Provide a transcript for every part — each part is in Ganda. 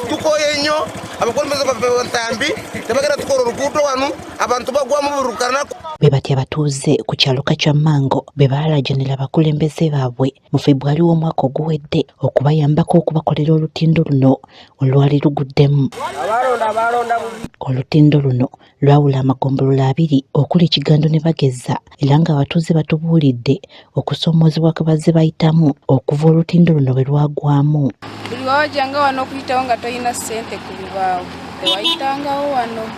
tukoye nnyo abakulembeze baffe ntambi tebagenda tukola oluguudo wano abantu bagwamu burukana. Be bati abatuuze ku kyalo Kacwamango be baalaajanira abakulembeze baabwe mu February w'omwaka oguwedde okubayambako okubakolera olutindo luno olwali luguddemu. Olutindo luno lwawula amagombolola 2 okuli Kigando ne Bageza era ng'abatuuze batubuulidde okusoomoozebwa kwe bazze bayitamu okuva olutindo luno bwe lwagwamu. Buli wawajjanga wano okuyitawo nga tolina ssente ku bibaawo tewayitangawo wano.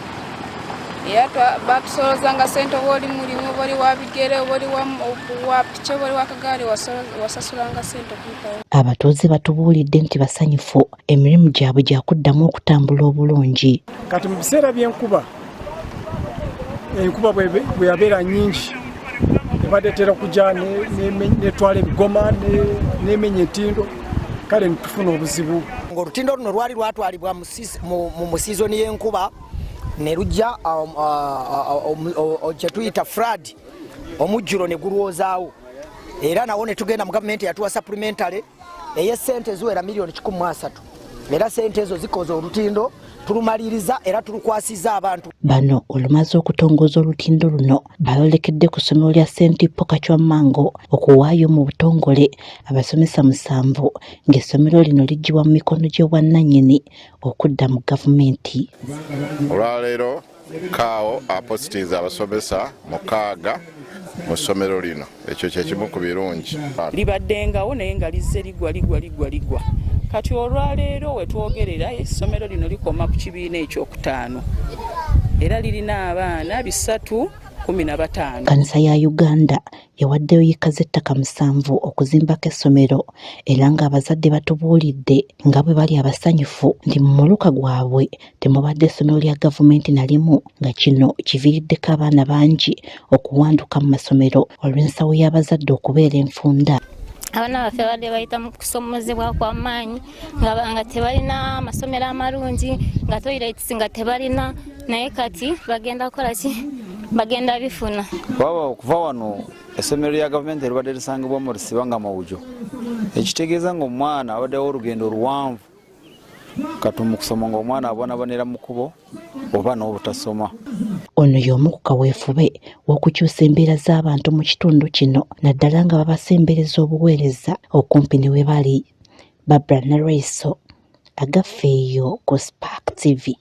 Era batusolozanga ssente oba oli mulimu oba oli wa bigere oba oli wa piki oba oli wa kagaali wasasulanga ssente okuyitawo. Abatuuze batubuulidde nti basanyufu emirimu gyabwe gyakuddamu okutambula obulungi. Kati mu biseera by'enkuba bwe yabeera nnyingi ebadde tera kujja netwala ebigoma n'emenya entindo kale ntufuna obuzibu. Olutindo luno lwali lwatwalibwa mu sizoni y'enkuba ne lujja kye tuyita flood omujjulo ne gulwozaawo era nawo ne tugenda mu gavumenti yatuwa supplementary ey'essente eziwera miliyoni 13 era ssente ezo zikoze olutindo tulumaliriza era tulukwasiza abantu. Bano olumaze okutongoza olutindo luno balolekedde ku ssomero lya St. Paul Kacwamango okuwaayo mu butongole abasomesa 7 ng'essomero lino liggyibwa mu mikono gy'obwannannyini okudda mu gavumenti. Olwaleero kaawo apositiza abasomesa 6 mu ssomero lino, ekyo kye kimu ku birungi. Libaddengawo naye nga lizze ligwa. Kati olwaleero wetwogerera essomero lino likoma ku kibiina ekyokutaano era lirina abaana 315. Kanisa ya Uganda yawaddeyo yiika z'ettaka 7 okuzimbako essomero era ng'abazadde batubuulidde nga bwe bali abasanyufu nti mu muluka gwabwe temubadde essomero lya gavumenti na limu nga kino kiviiriddeko abaana bangi okuwanduka mu masomero olw'ensawo y'abazadde okubeera enfunda. Abaana baffe badde bayita mu kusoomozebwa kw'amaanyi nga tebalina amasomero amalungi nga toilets nga tebalina naye kati bagenda kukola ki bagenda bifuna. Baba okuva wano essomero lya gavumenti libadde lisangibwa mu Rusiba nga Mawujo ekitegeeza ng'omwana abaddewo olugendo luwanvu kati mu kusoma ng'omwana abonabonera mu kkubo oba n'obutasoma. Ono y'omu ku kaweefube w'okukyusa embeera z'abantu mu kitundu kino naddala nga babasembereza obuweereza okumpi ne we bali. Barbara Nareso agafeeyo ku Spark TV.